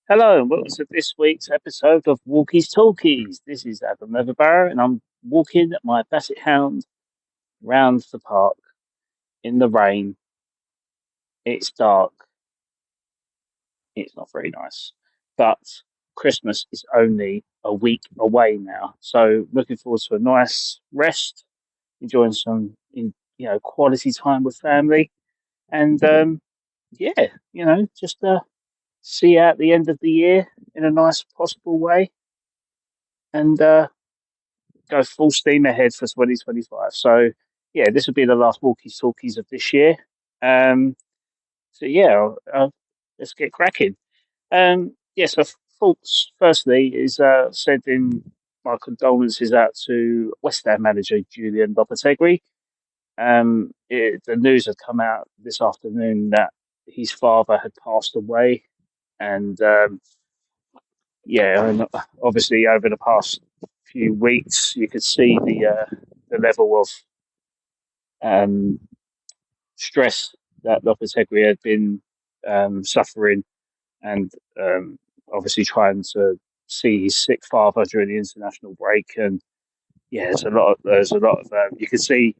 Hello and welcome to this week's episode of Walkies Talkies. This is Adam Leatherbarrow and I'm walking my Basset Hound round the park in the rain. It's dark. It's not very nice. But Christmas is only a week away now. So looking forward to a nice rest, enjoying some quality time with family and yeah, just see out the end of the year in a nice possible way and go full steam ahead for 2025. So, yeah, this will be the last walkies talkies of this year. Um, so, yeah, let's get cracking. So thoughts, firstly, is sending my condolences out to West Ham manager Julen Lopetegui. The news had come out this afternoon that his father had passed away, and and obviously over the past few weeks, you could see the level of um, stress that Lopetegui had been suffering, and obviously trying to see his sick father during the international break. And yeah, there's a lot of you can see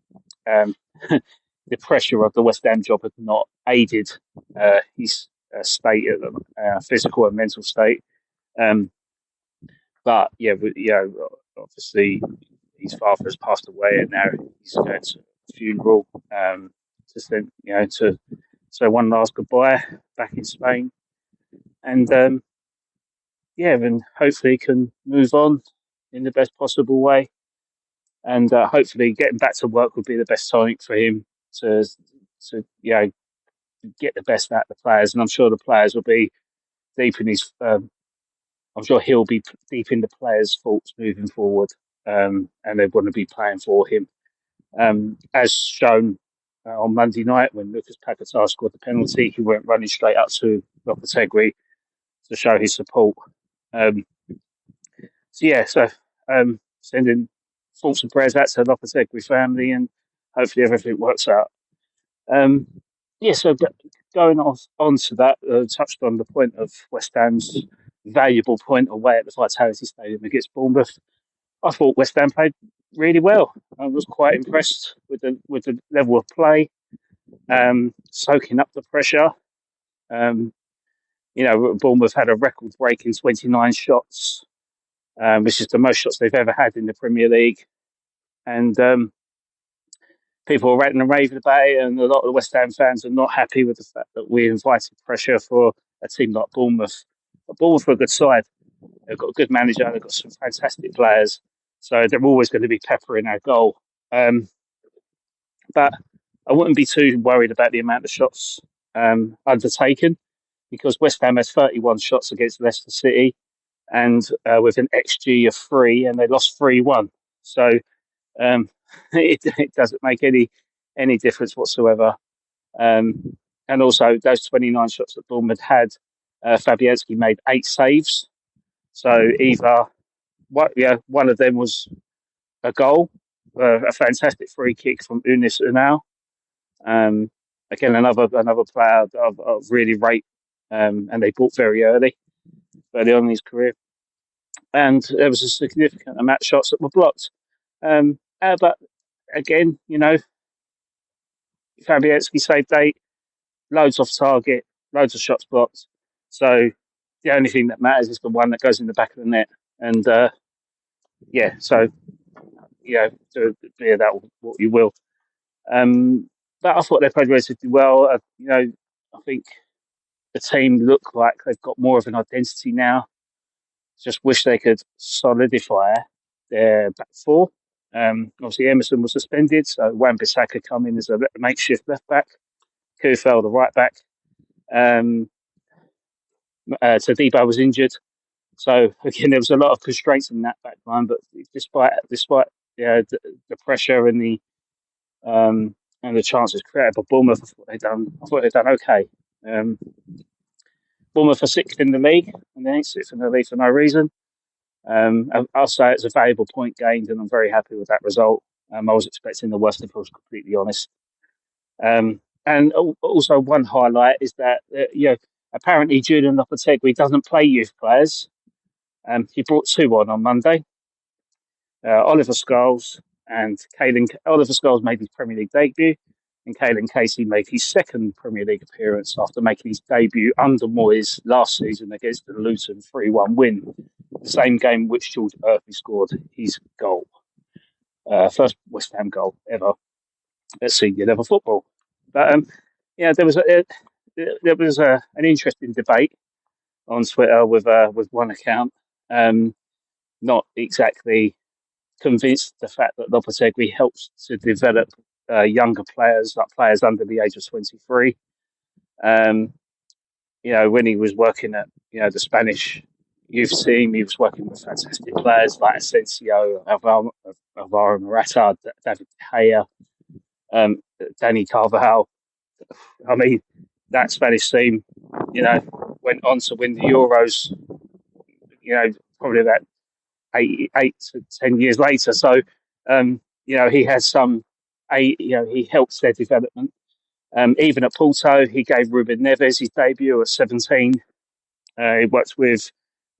um, the pressure of the West Ham job had not aided his state, physical and mental state. Um, but yeah, obviously his father has passed away, and now he's going to a funeral. Just then, to say one last goodbye back in Spain, and and hopefully can move on in the best possible way, and hopefully getting back to work would be the best time for him to get the best out of the players, and I'm sure the players will be deep in his. I'm sure he'll be deep in the players' thoughts moving forward, and they want to be playing for him. As shown on Monday night when Lucas Paquetá scored the penalty, he went running straight up to Lopetegui to show his support. Um, so sending thoughts and prayers out to the Lopetegui family, and hopefully everything works out. Um, Going on to that, touched on the point of West Ham's valuable point away at the Vitality Stadium against Bournemouth. I thought West Ham played really well. I was quite impressed with the level of play, soaking up the pressure. Um, Bournemouth had a record-breaking 29 shots, which is the most shots they've ever had in the Premier League. And people are ranting and raving about it, and a lot of the West Ham fans are not happy with the fact that we invited pressure for a team like Bournemouth. But Bournemouth are a good side. They've got a good manager. They've got some fantastic players. So they're always going to be peppering our goal. But I wouldn't be too worried about the amount of shots undertaken, because West Ham has 31 shots against Leicester City, and with an XG of 3, and they lost 3-1. So um, it doesn't make any difference whatsoever. And also, those 29 shots that Bournemouth had, Fabianski made 8 saves. So either one of them was a goal, a fantastic free kick from Unis Unal. Again, another player that I really rate, and they bought early on in his career. And there was a significant amount of shots that were blocked. But again, Fabianski saved 8, loads off target, loads of shots blocked. So the only thing that matters is the one that goes in the back of the net. And so to be that what you will. But I thought they played relatively well. I think the team look like they've got more of an identity now. Just wish they could solidify their back four. Obviously, Emerson was suspended, so Wan-Bissaka come in as a makeshift left back. Kufel, the right back. Tadibo was injured, so again there was a lot of constraints in that back line. But despite the pressure and the chances created by Bournemouth, I thought they'd done okay. Bournemouth are 6th in the league, and they ain't 6th in the league for no reason. I'll say it's a valuable point gained, and I'm very happy with that result. I was expecting the worst, if I was completely honest. And also one highlight is that apparently Julen Lopetegui doesn't play youth players. He brought two on Monday. Oliver Scholes and Caelan. Oliver Scholes made his Premier League debut, and Caelan Casey made his second Premier League appearance after making his debut under Moyes last season against the Luton 3-1 win, the same game which George Murphy scored his goal. First West Ham goal ever at senior level football. But there was an interesting debate on Twitter with one account, not exactly convinced the fact that Lopetegui helps to develop younger players, like players under the age of 23. When he was working at the Spanish youth team, he was working with fantastic players like Asensio, Alvaro Morata, David De Gea, Danny Carvajal. I mean, that Spanish team, went on to win the Euros, probably about 8 to 10 years later. So, he had he helped their development. Even at Porto, he gave Ruben Neves his debut at 17. He worked with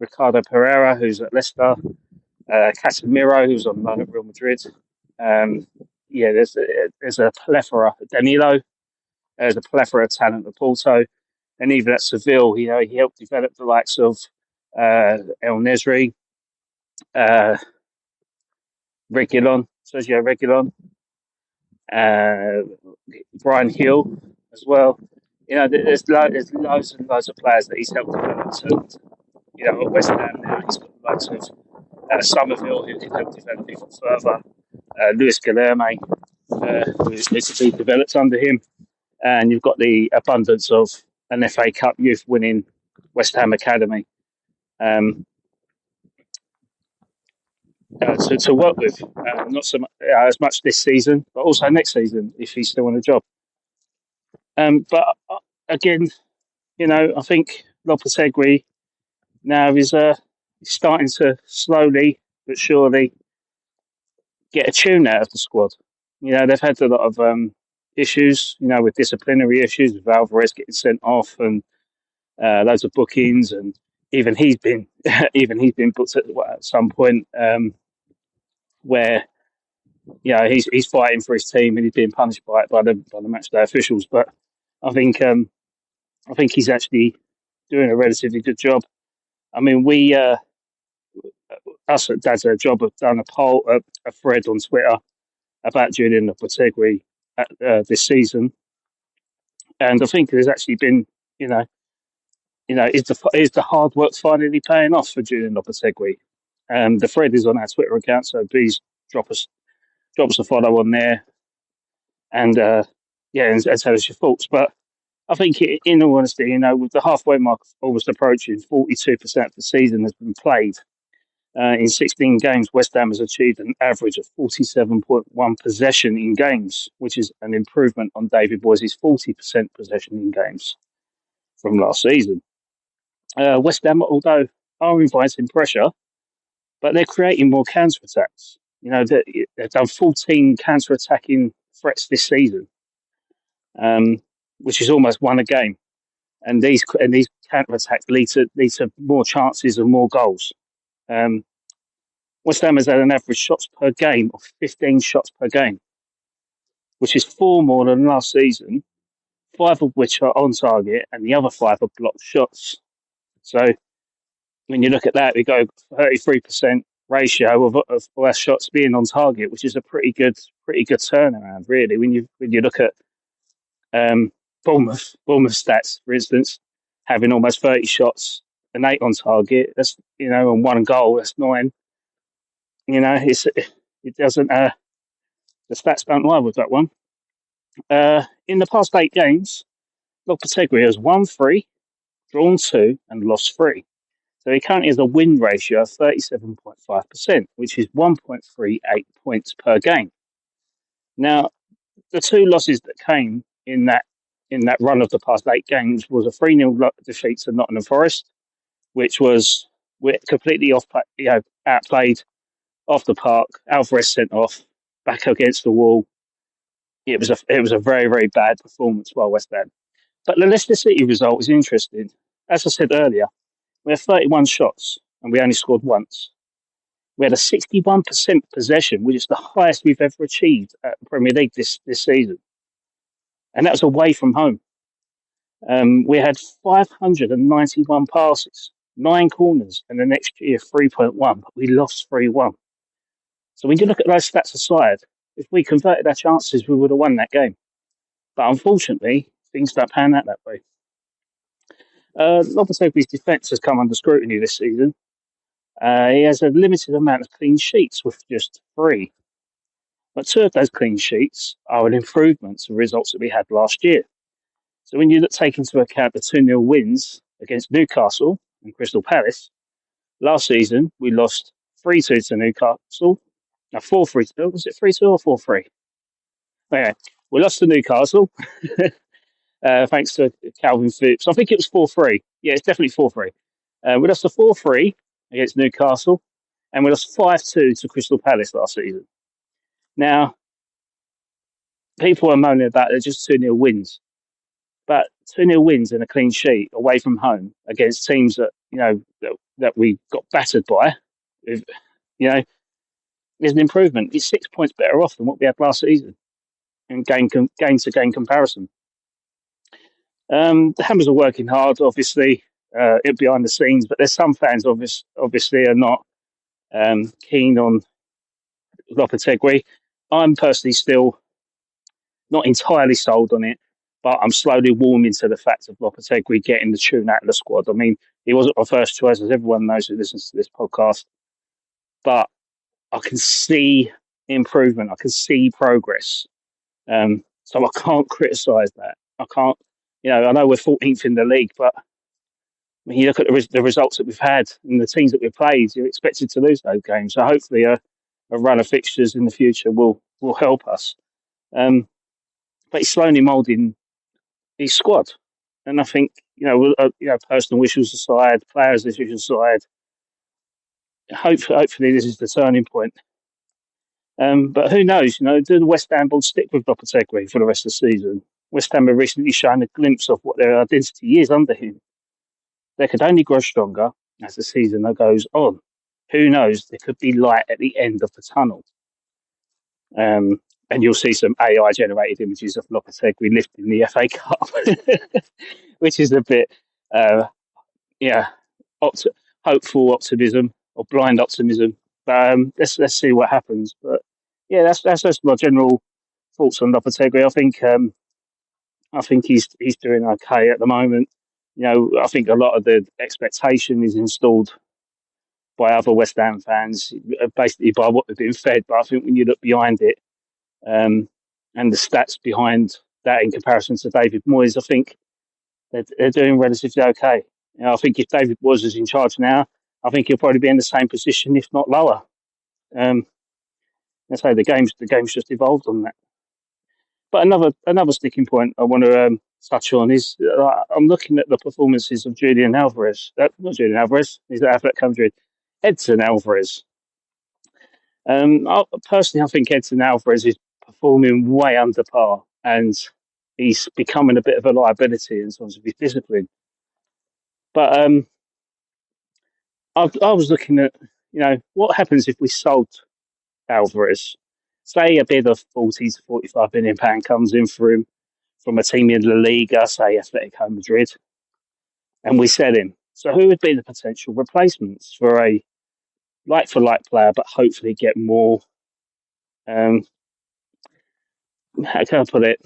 Ricardo Pereira, who's at Leicester, Casemiro, who's on loan at Real Madrid. There's a plethora. Danilo, there's a plethora of talent at Porto. And even at Seville, he helped develop the likes of El Nesri, Sergio Reguilon, Brian Hill as well. There's loads and loads of players that he's helped develop. At West Ham now, he's got loads of Somerville who can help develop even further. Luis Guilherme, who is to be developed under him. And you've got the abundance of an FA Cup youth winning West Ham Academy to work with. Not so much, as much this season, but also next season if he's still on the job. But again, I think Lopetegui now is starting to slowly but surely get a tune out of the squad. They've had a lot of issues, with disciplinary issues, with Alvarez getting sent off and loads of bookings, and even he's been booked at some point where he's fighting for his team and he's being punished by the matchday officials. But I think he's actually doing a relatively good job. I mean, us at Dad's Job have done a thread on Twitter about Julen Lopetegui this season, and I think there's actually been, is the hard work finally paying off for Julen Lopetegui? The thread is on our Twitter account, so please drop us a follow on there, and and tell us your thoughts. But I think, in all honesty, with the halfway mark almost approaching, 42% of the season has been played. In 16 games, West Ham has achieved an average of 47.1 possession in games, which is an improvement on David Moyes' 40% possession in games from last season. West Ham, although are inviting pressure, but they're creating more counter-attacks. They've done 14 counter-attacking threats this season, which is almost one a game. And these counter-attacks lead to more chances and more goals. West Ham has had an average shots per game of 15 shots per game, which is 4 more than last season, 5 of which are on target and the other 5 are blocked shots. So when you look at that, we go 33% ratio of our shots being on target, which is a pretty good turnaround, really. When you look at Bournemouth stats, for instance, having almost 30 shots and 8 on target, that's and 1 goal, that's 9. It doesn't. The stats don't lie with that one. In the past 8 games, Lopetegui has won 3, drawn 2, and lost 3. So he currently has a win ratio of 37.5%, which is 1.38 points per game. Now, the 2 losses that came in that run of the past 8 games was a 3-0 defeat to Nottingham Forest, which was completely outplayed off the park. Alvarez sent off, back against the wall. It was a very, very bad performance by West Ham. But the Leicester City result is interesting. as I said earlier, we had 31 shots and we only scored once. We had a 61% possession, which is the highest we've ever achieved at the Premier League this season. And that was away from home. We had 591 passes, 9 corners, and the next year 3.1, but we lost 3-1. So when you look at those stats aside, if we converted our chances, we would have won that game. But unfortunately, things don't pan out that way. Lopetegui's defence has come under scrutiny this season. He has a limited amount of clean sheets with just 3. But 2 of those clean sheets are an improvement to results that we had last year. So when you take into account the 2-0 wins against Newcastle and Crystal Palace, last season we lost 3-2 to Newcastle. Now 4-3, was it 3-2 or 4-3? Anyway, we lost to Newcastle thanks to Calvin Phillips. I think it was 4-3. Yeah, it's definitely 4-3. We lost to 4-3 against Newcastle, and we lost 5-2 to Crystal Palace last season. Now, people are moaning about they're just 2-0 wins. But 2-0 wins and a clean sheet away from home against teams that, that we got battered by, is an improvement. It's 6 points better off than what we had last season in game-to-game comparison. The Hammers are working hard, obviously, behind the scenes, but there's some fans obviously are not keen on Lopetegui. I'm personally still not entirely sold on it, but I'm slowly warming to the fact of Lopetegui getting the tune out of the squad. I mean, he wasn't my first choice, as everyone knows who listens to this podcast, but I can see improvement. I can see progress. So I can't criticise that. I can't, I know we're 14th in the league, but when you look at the results that we've had and the teams that we've played, you're expected to lose those games. So hopefully a run of fixtures in the future will help us. But he's slowly moulding his squad. And I think, personal wishes aside, players' issues aside, hopefully this is the turning point. But who knows, do the West Ham Bulls stick with Lopetegui for the rest of the season? West Ham have recently shown a glimpse of what their identity is under him. They could only grow stronger as the season goes on. Who knows, there could be light at the end of the tunnel. And you'll see some AI-generated images of Lopetegui lifting the FA Cup, which is a bit, hopeful optimism or blind optimism. But let's see what happens. But yeah, that's my general thoughts on Lopetegui. I think he's doing okay at the moment. I think a lot of the expectation is installed by other West Ham fans, basically by what they've been fed. But I think when you look behind it, and the stats behind that in comparison to David Moyes, I think they're doing relatively okay. I think if David Moyes is in charge now, I think he'll probably be in the same position, if not lower. Let's say the game's just evolved on that. But another sticking point I want to touch on is I'm looking at the performances of Julian Alvarez. Not Julian Alvarez, he's at Athletic Madrid. Edson Alvarez. I think Edson Alvarez is performing way under par, and he's becoming a bit of a liability in terms of his discipline. But I was looking at, what happens if we sold Alvarez? Say a bid of 40 to 45 million pound comes in for him from a team in La Liga, say Atletico Madrid, and we sell him. So who would be the potential replacements for a like-for-like player, but hopefully get more, how can I put it,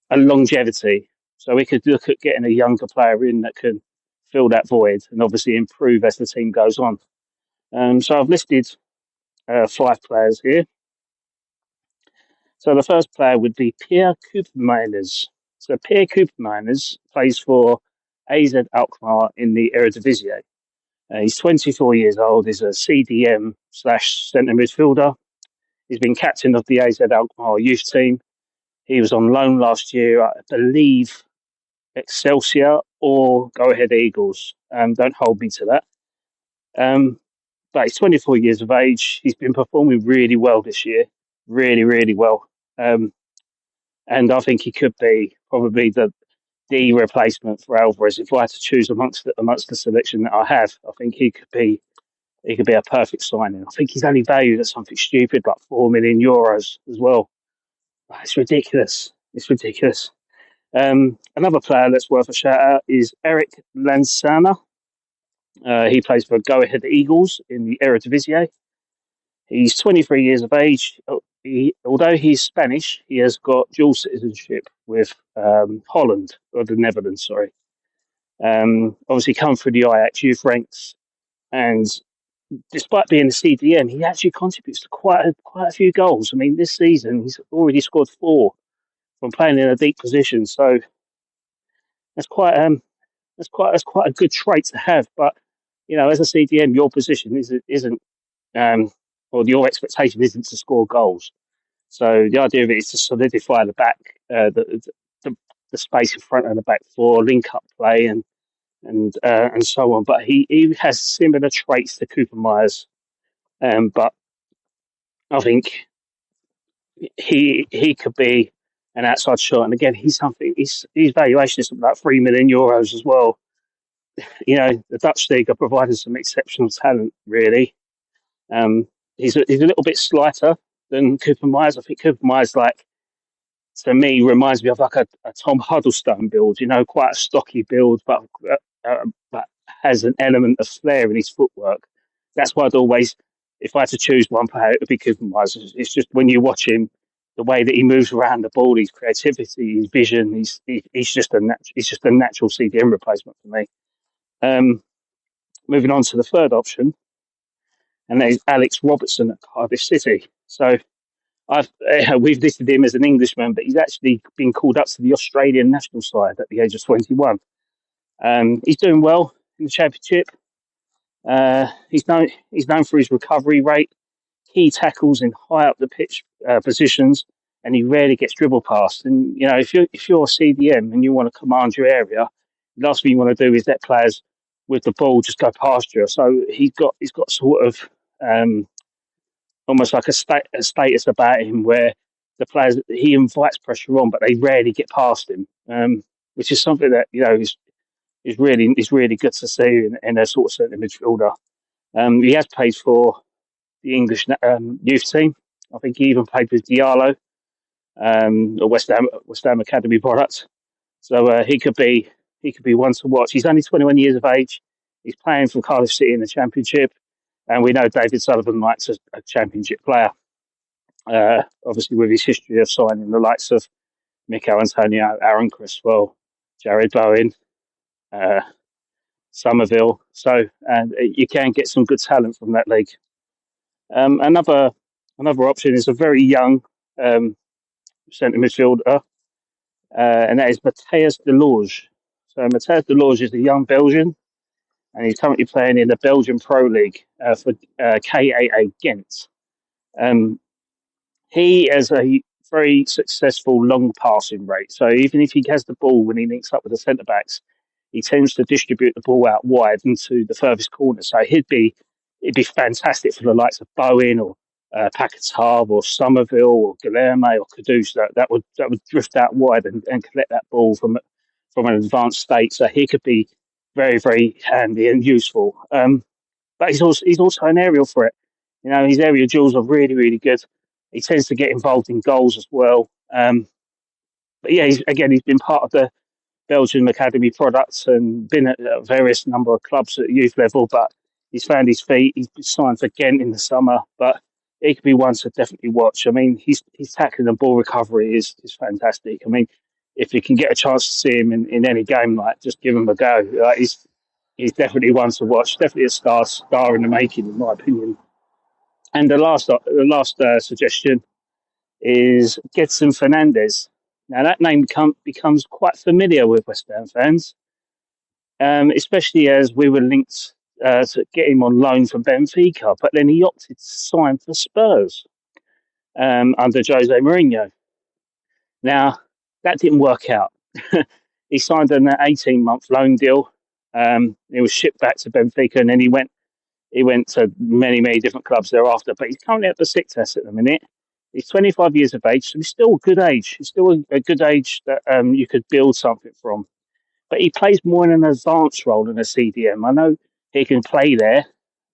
a longevity? So we could look at getting a younger player in that can fill that void and obviously improve as the team goes on. So I've listed 5 players here. So the first player would be Pierre Koopmeiners. So Pierre Koopmeiners plays for AZ Alkmaar in the Eredivisie. He's 24 years old. He's a CDM / centre midfielder. He's been captain of the AZ Alkmaar youth team. He was on loan last year, I believe, Excelsior or Go Ahead Eagles. Don't hold me to that. But he's 24 years of age. He's been performing really well this year. Really, really well. And I think he could be probably the the replacement for Alvarez. If I had to choose amongst the selection that I have, I think he could be a perfect signing. I think he's only valued at something stupid like €4 million as well. It's ridiculous. It's ridiculous. Another player that's worth a shout out is Eric Lansana. He plays for Go Ahead Eagles in the Eredivisie. He's 23 years of age. Although he's Spanish, he has got dual citizenship with Holland, or the Netherlands, sorry. Obviously, come through the Ajax youth ranks, and despite being a CDM, he actually contributes to quite a few goals. I mean, this season he's already scored 4 from playing in a deep position. So that's that's quite a good trait to have. But as a CDM, your position isn't or your expectation isn't to score goals. So the idea of it is to solidify the back, the, the space in front and the back four, link up play, and so on. But he has similar traits to Cooper Myers, but I think he could be an outside shot. And again, his valuation is something like €3 million as well. The Dutch league are providing some exceptional talent, really. He's a little bit slighter than Cooper Myers. I think Cooper Myers, to me, reminds me of like a Tom Huddlestone build. Quite a stocky build, but has an element of flair in his footwork. That's why if I had to choose one player, it would be Cooper Myers. It's just when you watch him, the way that he moves around the ball, his creativity, his vision, he's just a natural CDM replacement for me. Moving on to the third option, and that is Alex Robertson at Cardiff City. So we've listed him as an Englishman, but he's actually been called up to the Australian national side at the age of 21. He's doing well in the Championship. He's known for his recovery rate, key tackles in high up the pitch positions, and he rarely gets dribble past. And if you're a CDM and you want to command your area, the last thing you want to do is let players with the ball just go past you. So he's got sort of almost like a status about him where the players, he invites pressure on, but they rarely get past him, which is something that is really good to see in a sort of centre midfielder. He has played for the English youth team. I think he even played with Diallo, a West Ham Academy product. So he could be one to watch. He's only 21 years of age. He's playing for Cardiff City in the Championship, and we know David Sullivan likes a Championship player. Obviously, with his history of signing the likes of Mikel Antonio, Aaron Cresswell, Jared Bowen, Somerville. So you can get some good talent from that league. Another option is a very young centre midfielder, and that is Matthijs de Loge. So Matthijs de Loge is a young Belgian, and he's currently playing in the Belgian Pro League for KAA Ghent. He has a very successful long passing rate. So even if he has the ball when he links up with the centre backs, he tends to distribute the ball out wide into the furthest corner. So it'd be fantastic for the likes of Bowen or Paquetá or Somerville or Guilherme or Kudus. That would drift out wide and collect that ball from an advanced state. So he could be very, very handy and useful. But he's also an aerial threat. His aerial duels are really, really good. He tends to get involved in goals as well. But yeah, he's been part of the Belgian Academy products and been at various number of clubs at youth level, but he's found his feet. He's signed for Ghent in the summer, but he could be one to definitely watch. I mean, his tackling and ball recovery is fantastic. I mean, if you can get a chance to see him in any game, just give him a go. He's definitely one to watch. Definitely a star in the making, in my opinion. And the last suggestion is Gedson Fernandez. Now that name becomes quite familiar with West Ham fans, especially as we were linked to get him on loan from Benfica, but then he opted to sign for Spurs under Jose Mourinho. Now that didn't work out. He signed an 18-month loan deal. He was shipped back to Benfica, and then he went to many, many different clubs thereafter. But he's currently at the Besiktas at the minute. He's 25 years of age, so he's still a good age. He's still a good age that you could build something from. but he plays more in an advanced role than a CDM. I know he can play there,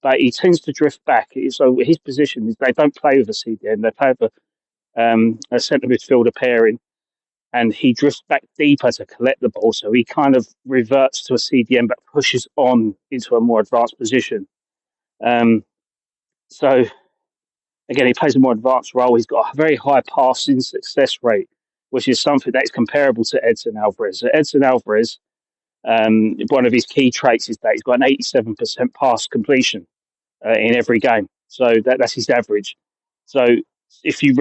but he tends to drift back. So his position is they don't play with a CDM; they play with a centre midfielder pairing, and he drifts back deeper to collect the ball. So he kind of reverts to a CDM, but pushes on into a more advanced position. Um, so again, he plays a more advanced role. He's got a very high passing success rate, which is something that is comparable to Edson Alvarez. So Edson Alvarez, one of his key traits is that he's got an 87% pass completion in every game. So that's his average. So if you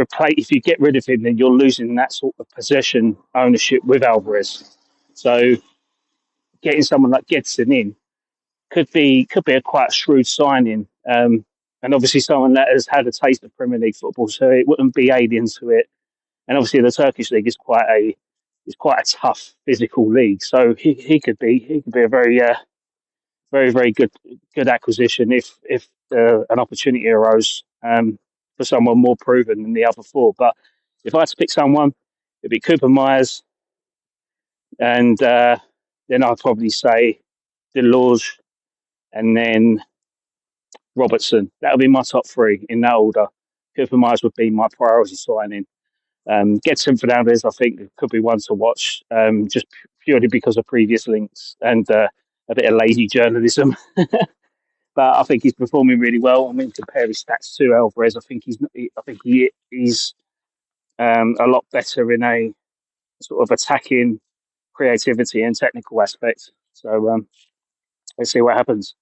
get rid of him, then you're losing that sort of possession ownership with Alvarez. So getting someone like Edson in could be a quite shrewd signing. And obviously someone that has had a taste of Premier League football, so it wouldn't be alien to it. And obviously the Turkish league is quite a tough physical league. So he could be a very good acquisition if an opportunity arose for someone more proven than the other four. But if I had to pick someone, it'd be Cooper Myers, and then I'd probably say Delors, and then Robertson. That would be my top three in that order. Cooper Myers would be my priority signing. Gedson Fernandez, I think, could be one to watch, just purely because of previous links and a bit of lazy journalism. But I think he's performing really well. I mean, compare his stats to Alvarez. I think he's a lot better in a sort of attacking creativity and technical aspect. So let's see what happens.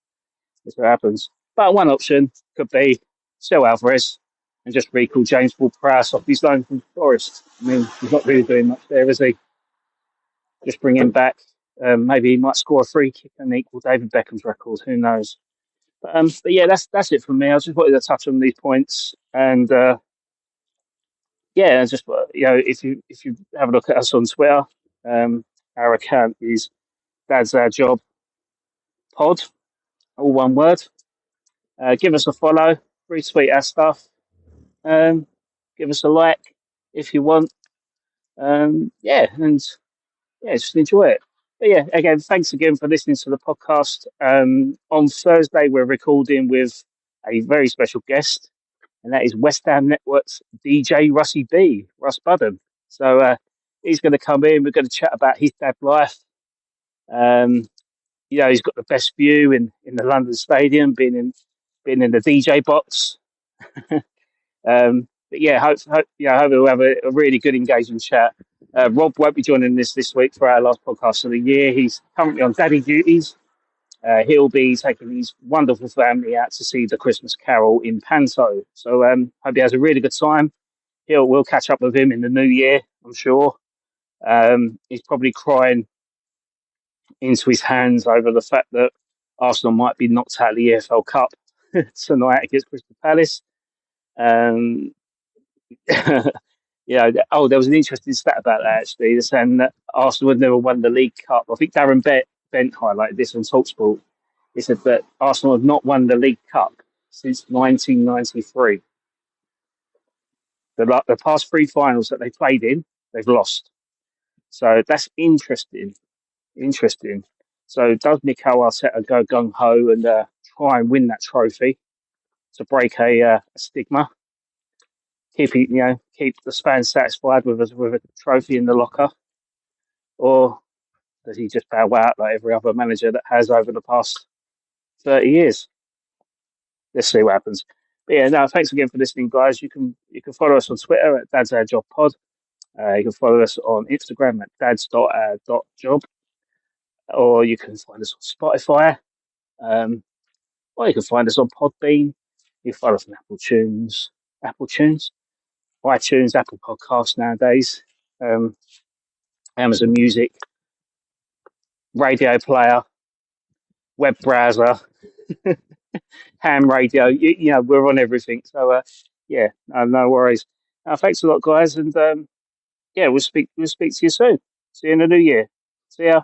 Let's see what happens. But one option could be sell Alvarez and just recall James Ward-Prowse off his loan from Forest. I mean, he's not really doing much there, is he? Just bring him back. Maybe he might score a free kick and equal David Beckham's record. Who knows? But yeah, that's it from me. I just wanted to touch on these points, and yeah, just if you have a look at us on Twitter, our account is Dad's Our Job Pod, all one word. Give us a follow, retweet our stuff, give us a like if you want. Yeah, and yeah, just enjoy it. But yeah, again, thanks again for listening to the podcast. On Thursday, we're recording with a very special guest, and that is West Ham Network's DJ Russie B, Russ Budden. So he's going to come in. We're going to chat about his dad life. Um, he's got the best view in the London Stadium, being in the DJ box. But yeah, hope we'll have a really good engaging chat. Rob won't be joining us this week for our last podcast of the year. He's currently on daddy duties. He'll be taking his wonderful family out to see the Christmas Carol in Panto. So hope he has a really good time. We'll catch up with him in the new year, I'm sure. He's probably crying into his hands over the fact that Arsenal might be knocked out of the EFL Cup tonight against Crystal Palace. There was an interesting stat about that actually. They're saying that Arsenal had never won the League Cup. I think Darren Bent highlighted this on TalkSport. He said that Arsenal have not won the League Cup since 1993. The past three finals that they played in, they've lost. So that's interesting. Interesting. So does Mikel Arteta go gung ho and try and win that trophy to break a stigma? Keep the fans satisfied with a trophy in the locker, or does he just bow out like every other manager that has over the past 30 years? Let's see what happens. But yeah, no, thanks again for listening, guys. You can follow us on Twitter at Dad's Our Job Pod. You can follow us on Instagram at dads.our.job, or you can find us on Spotify, or you can find us on Podbean. You can find us on iTunes, Apple Podcasts nowadays, Amazon Music, radio player, web browser, ham radio. We're on everything. So no worries. Thanks a lot, guys, and yeah, we'll speak to you soon. See you in the new year. See ya.